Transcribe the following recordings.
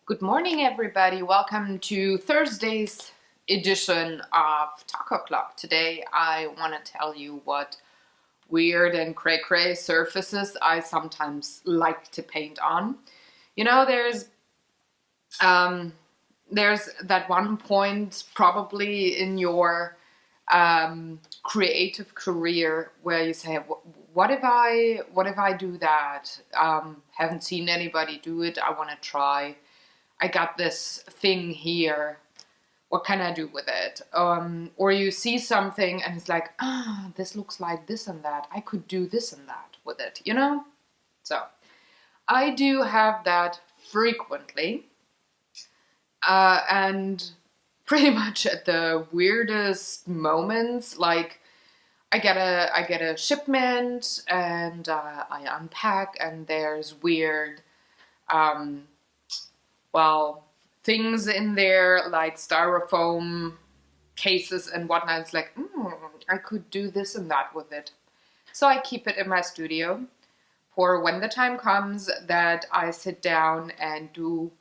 Good morning, everybody. Welcome to Thursday's edition of Taco Club. Today, I want to tell you what weird and cray-cray surfaces I sometimes like to paint on. You know, there's that one point probably in your creative career where you say, "What if I do that? Haven't seen anybody do it. I want to try. I got this thing here. What can I do with it?" Or you see something and it's like, this looks like this and that. I could do this and that with it, you know? So I do have that frequently. And pretty much at the weirdest moments, like I get a shipment and I unpack and there's weird things in there like styrofoam cases and whatnot. It's like, I could do this and that with it. So I keep it in my studio for when the time comes that I sit down and do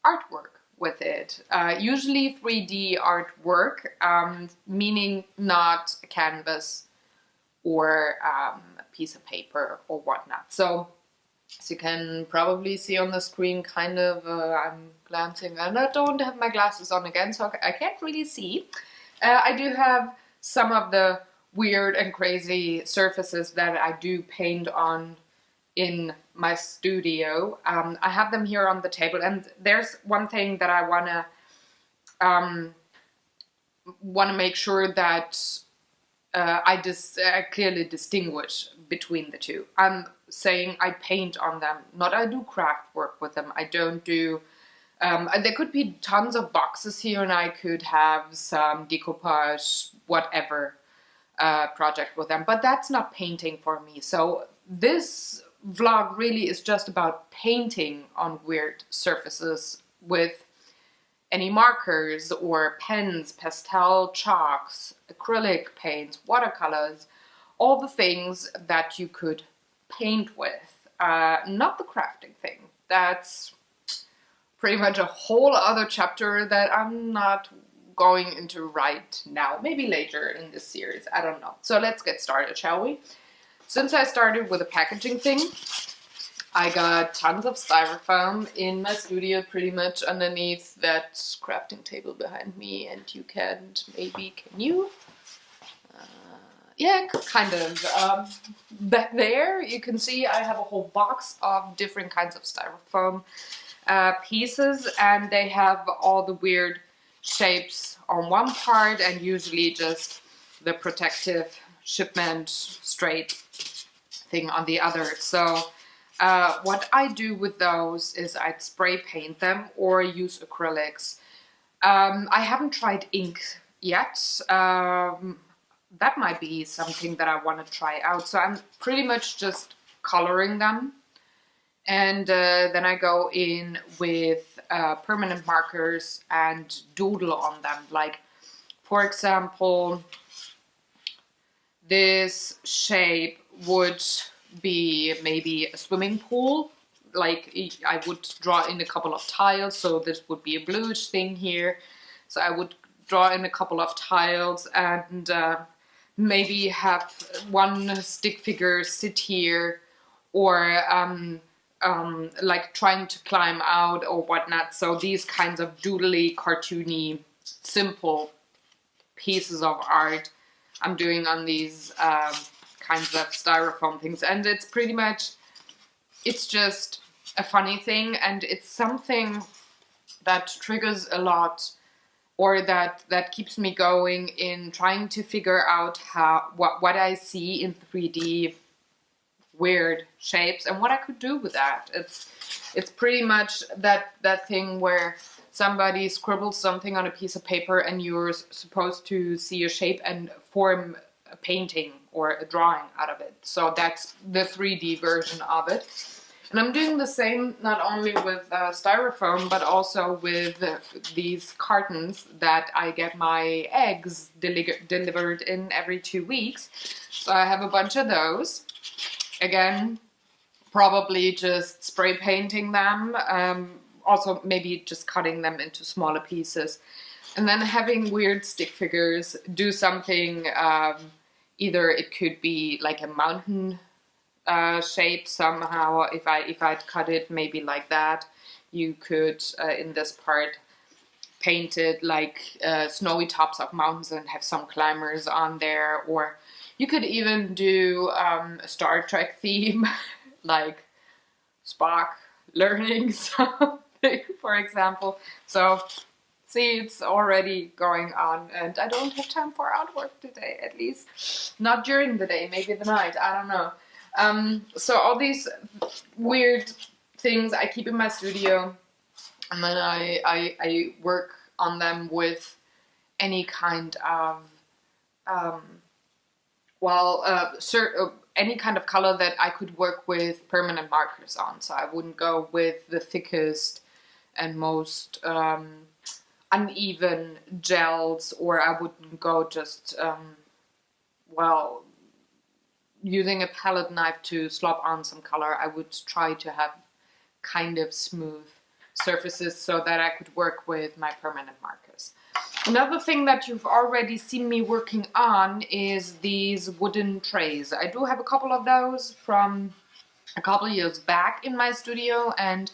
artwork with it. Usually 3D artwork, meaning not a canvas or a piece of paper or whatnot. So as you can probably see on the screen, I'm glancing and I don't have my glasses on again, so I can't really see. I do have some of the weird and crazy surfaces that I do paint on in my studio. I have them here on the table, and there's one thing that I wanna make sure that I clearly distinguish between the two. I'm saying I paint on them, not I do craft work with them. I don't do, there could be tons of boxes here and I could have some decoupage, whatever project with them, but that's not painting for me. So this vlog really is just about painting on weird surfaces with any markers or pens, pastel chalks, acrylic paints, watercolors, all the things that you could paint with, not the crafting thing. That's pretty much a whole other chapter that I'm not going into right now, maybe later in this series, I don't know. So let's get started, shall we? Since I started with a packaging thing, I got tons of styrofoam in my studio, pretty much underneath that crafting table behind me, and you can't, maybe, can you? Yeah, kind of. Back there, you can see I have a whole box of different kinds of styrofoam pieces, and they have all the weird shapes on one part and usually just the protective shipment straight thing on the other. So what I do with those is I'd spray paint them or use acrylics. I haven't tried ink yet. That might be something that I want to try out. So I'm pretty much just coloring them. And then I go in with permanent markers and doodle on them. Like, for example, this shape would be maybe a swimming pool. Like, I would draw in a couple of tiles. So this would be a bluish thing here. So I would draw in a couple of tiles and maybe have one stick figure sit here, or like trying to climb out or whatnot. So these kinds of doodly, cartoony, simple pieces of art I'm doing on these kinds of styrofoam things. And it's pretty much, it's just a funny thing, and it's something that triggers a lot, or that keeps me going in trying to figure out what I see in 3D weird shapes and what I could do with that. It's pretty much that thing where somebody scribbles something on a piece of paper and you're supposed to see a shape and form a painting or a drawing out of it. So that's the 3D version of it. And I'm doing the same not only with styrofoam, but also with these cartons that I get my eggs delivered in every 2 weeks. So I have a bunch of those. Again, probably just spray painting them also maybe just cutting them into smaller pieces. And then having weird stick figures, do something, either it could be like a mountain shape somehow. If I'd cut it maybe like that, you could, in this part, paint it like snowy tops of mountains and have some climbers on there. Or you could even do a Star Trek theme, like Spock learning something, for example. So see, it's already going on, and I don't have time for artwork today, at least not during the day, maybe the night, I don't know. So all these weird things I keep in my studio, and then I work on them with any kind of any kind of color that I could work with permanent markers on. So I wouldn't go with the thickest and most uneven gels, or I wouldn't go just, using a palette knife to slop on some color. I would try to have kind of smooth surfaces so that I could work with my permanent markers. Another thing that you've already seen me working on is these wooden trays. I do have a couple of those from a couple of years back in my studio, and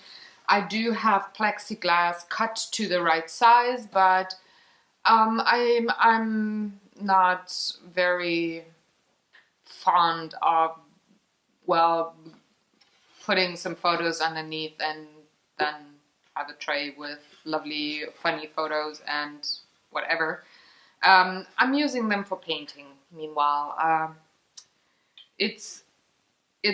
I do have plexiglass cut to the right size, but I'm not very fond of, well, putting some photos underneath and then have a tray with lovely funny photos and whatever. I'm using them for painting. Meanwhile, it's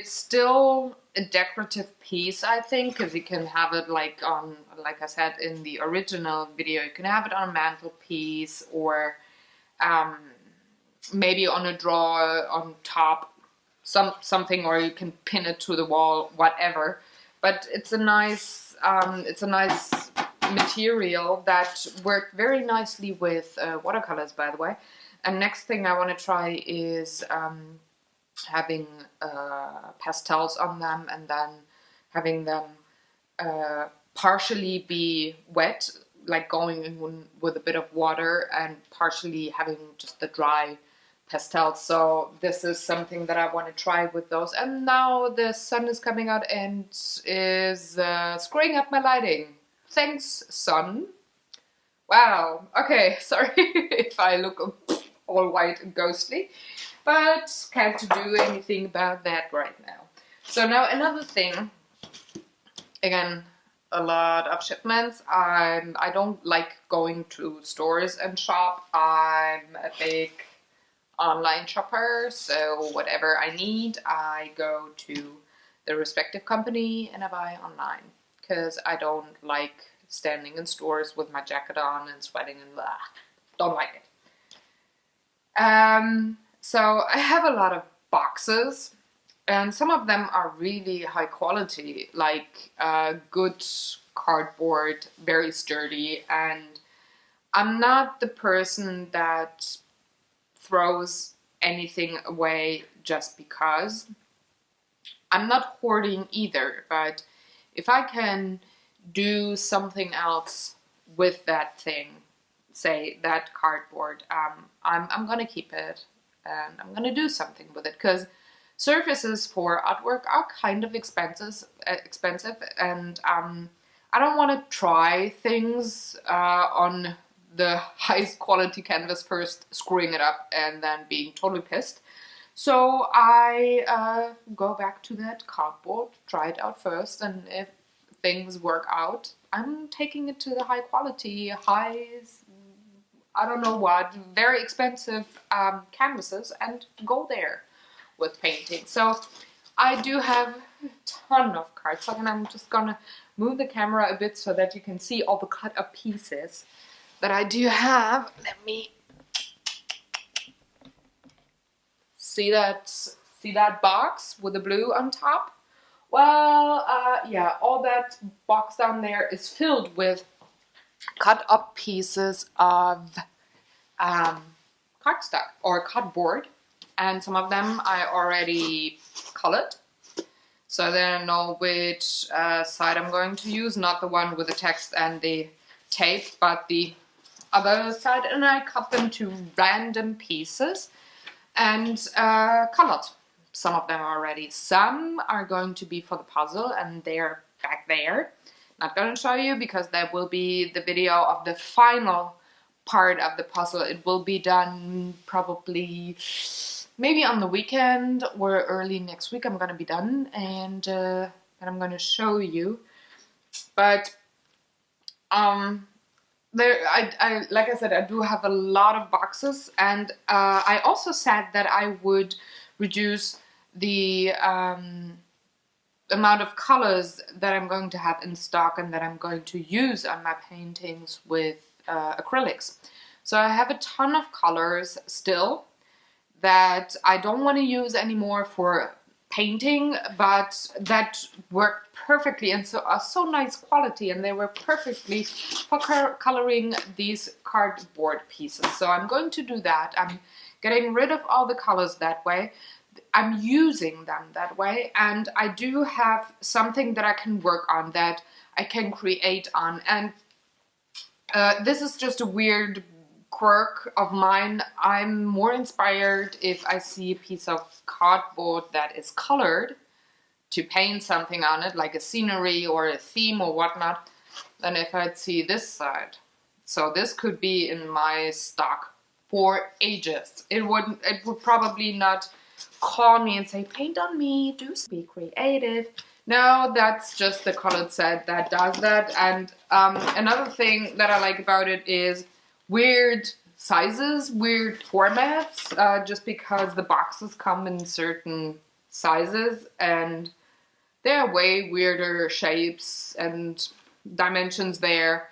still a decorative piece, I think, because you can have it like on, like I said in the original video, you can have it on a mantelpiece, or maybe on a drawer on top, something, or you can pin it to the wall, whatever. But it's a nice material that worked very nicely with watercolors, by the way. And next thing I want to try is having pastels on them, and then having them partially be wet, like going in with a bit of water, and partially having just the dry pastels. So this is something that I want to try with those. And now the sun is coming out and is screwing up my lighting. Thanks, sun. Wow. Okay, sorry if I look all white and ghostly, but can't do anything about that right now. So now another thing, again, a lot of shipments. I don't like going to stores and shop. I'm a big online shopper, so whatever I need, I go to the respective company and I buy online, because I don't like standing in stores with my jacket on and sweating and blah. Don't like it. So I have a lot of boxes, and some of them are really high quality, like good cardboard, very sturdy, and I'm not the person that throws anything away just because. I'm not hoarding either, but if I can do something else with that thing, say that cardboard, I'm gonna keep it and I'm gonna do something with it, because surfaces for artwork are kind of expensive, and I don't want to try things on the highest quality canvas first, screwing it up, and then being totally pissed. So I go back to that cardboard, try it out first, and if things work out, I'm taking it to the high quality, I don't know what, very expensive canvases, and go there with painting. So I do have a ton of cardstock, and I'm just gonna move the camera a bit so that you can see all the cut up pieces that I do have. Let me see that box with the blue on top. Well, yeah, all that box down there is filled with cut up pieces of cardstock or cardboard, and some of them I already colored. so then I know which side I'm going to use, not the one with the text and the tape, but the other side, and I cut them to random pieces and colored some of them already. Some are going to be for the puzzle and they're back there. Not going to show you because that will be the video of the final part of the puzzle. It will be done probably maybe on the weekend or early next week. I'm going to be done, and then I'm going to show you. But there, like I said, I do have a lot of boxes, and I also said that I would reduce the amount of colors that I'm going to have in stock and that I'm going to use on my paintings with acrylics. So I have a ton of colors still that I don't want to use anymore for painting, but that worked perfectly and are so nice quality, and they were perfectly for coloring these cardboard pieces. So I'm going to do that. I'm getting rid of all the colors that way. I'm using them that way, and I do have something that I can work on, that I can create on. And this is just a weird quirk of mine. I'm more inspired if I see a piece of cardboard that is colored to paint something on it, like a scenery or a theme or whatnot, than if I'd see this side. So this could be in my stock for ages. It would probably not call me and say, paint on me, do be creative. No, that's just the colored set that does that. And another thing that I like about it is weird sizes, weird formats, just because the boxes come in certain sizes and they're way weirder shapes and dimensions there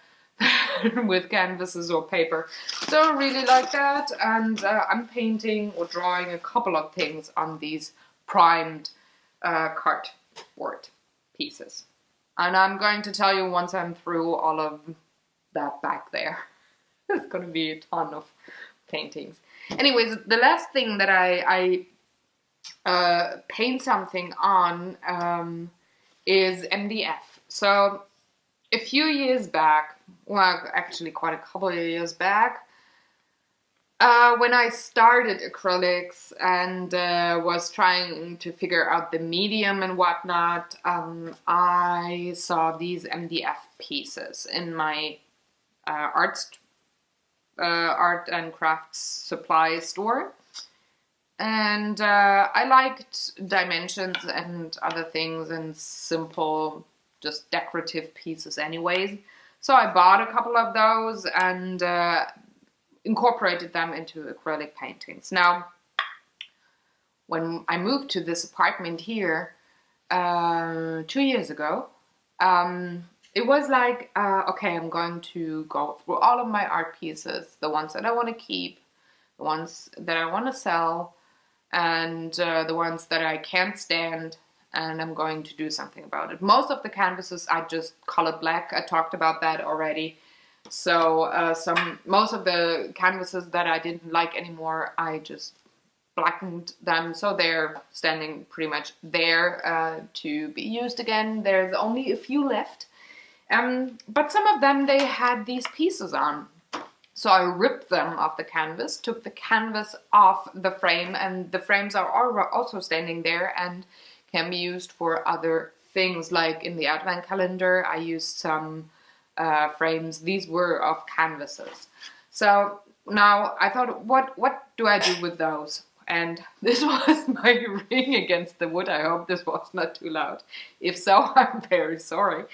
with canvases or paper. So I really like that, and I'm painting or drawing a couple of things on these primed cardboard pieces. And I'm going to tell you once I'm through all of that back there. It's going to be a ton of paintings. Anyways, the last thing that I paint something on is MDF. So a few years back, well, actually quite a couple of years back, when I started acrylics and was trying to figure out the medium and whatnot, I saw these MDF pieces in my art and crafts supply store. And I liked dimensions and other things and simple, just decorative pieces anyways. So I bought a couple of those and incorporated them into acrylic paintings. Now, when I moved to this apartment here 2 years ago, it was like, okay, I'm going to go through all of my art pieces, the ones that I want to keep, the ones that I want to sell, and the ones that I can't stand, and I'm going to do something about it. Most of the canvases I just colored black. I talked about that already. So most of the canvases that I didn't like anymore, I just blackened them, so they're standing pretty much there to be used again. There's only a few left, but some of them, they had these pieces on. So I ripped them off the canvas, took the canvas off the frame, and the frames are also standing there and can be used for other things. Like in the advent calendar, I used some frames. These were of canvases. So now I thought, what do I do with those? And this was my ring against the wood. I hope this was not too loud. If so, I'm very sorry.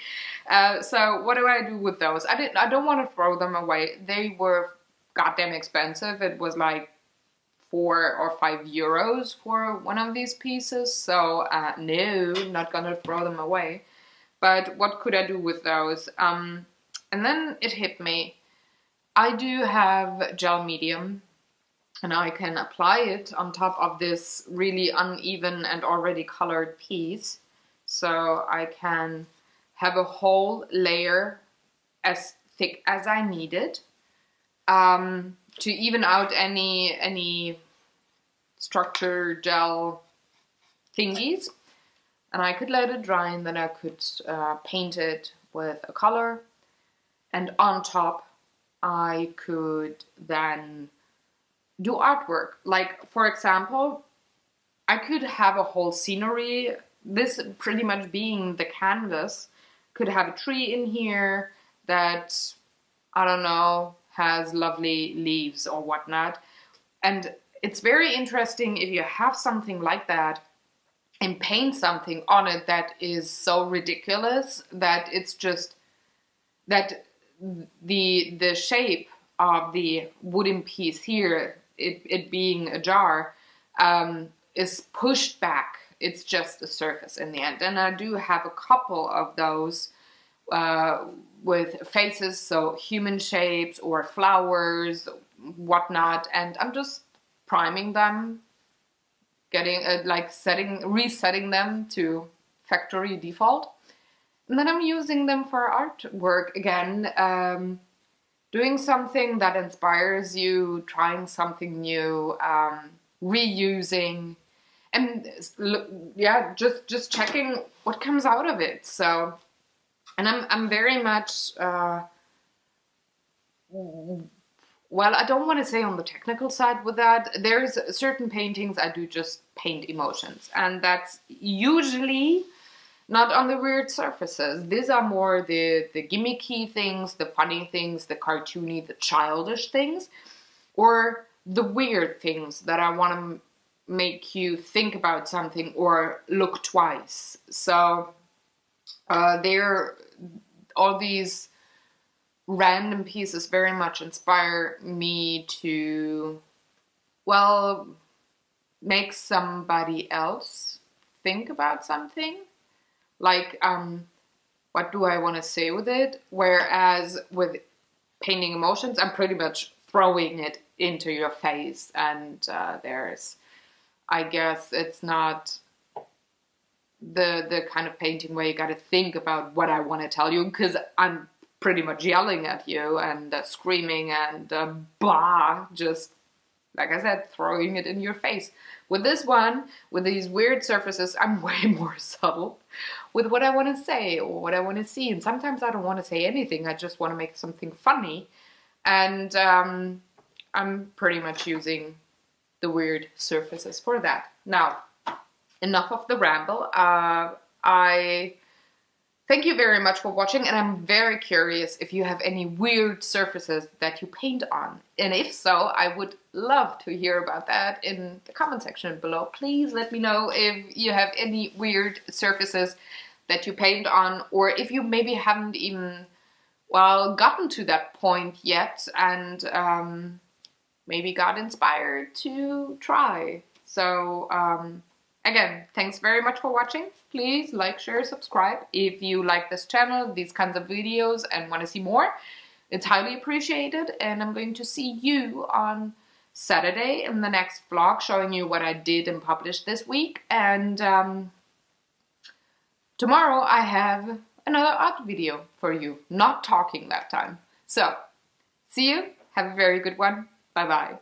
So what do I do with those? I don't want to throw them away. They were goddamn expensive. It was like 4 or 5 euros for one of these pieces. So no, not gonna throw them away. But what could I do with those? And then it hit me. I do have gel medium, and I can apply it on top of this really uneven and already colored piece. So I can have a whole layer as thick as I need it to even out any structure gel thingies. And I could let it dry, and then I could paint it with a color. And on top, I could then do artwork. Like, for example, I could have a whole scenery, this pretty much being the canvas, could have a tree in here that, I don't know, has lovely leaves or whatnot. And it's very interesting if you have something like that and paint something on it that is so ridiculous that it's just that the shape of the wooden piece here, it being a jar, is pushed back. It's just a surface in the end. And I do have a couple of those with faces, so human shapes or flowers, whatnot, and I'm just priming them, getting like resetting them to factory default, and then I'm using them for artwork again, doing something that inspires you, trying something new, reusing, and yeah, just checking what comes out of it. So, and I'm very much well, I don't want to say on the technical side with that. There's certain paintings I do just paint emotions, and that's usually not on the weird surfaces. These are more the gimmicky things, the funny things, the cartoony, the childish things, or the weird things that I want to make you think about something or look twice. So all these random pieces very much inspire me to, well, make somebody else think about something. Like, what do I want to say with it? Whereas with painting emotions, I'm pretty much throwing it into your face, and I guess it's not the kind of painting where you got to think about what I want to tell you, because I'm pretty much yelling at you and screaming and just, like I said, throwing it in your face. With this one, with these weird surfaces, I'm way more subtle with what I want to say or what I want to see. And sometimes I don't want to say anything. I just want to make something funny. And I'm pretty much using the weird surfaces for that. Now, enough of the ramble. I thank you very much for watching, and I'm very curious if you have any weird surfaces that you paint on. And if so, I would love to hear about that in the comment section below. Please let me know if you have any weird surfaces that you paint on, or if you maybe haven't even, well, gotten to that point yet and maybe got inspired to try. So, again, thanks very much for watching. Please like, share, subscribe if you like this channel, these kinds of videos, and want to see more. It's highly appreciated, and I'm going to see you on Saturday in the next vlog, showing you what I did and published this week. And tomorrow I have another art video for you, not talking that time. So, see you. Have a very good one. Bye-bye.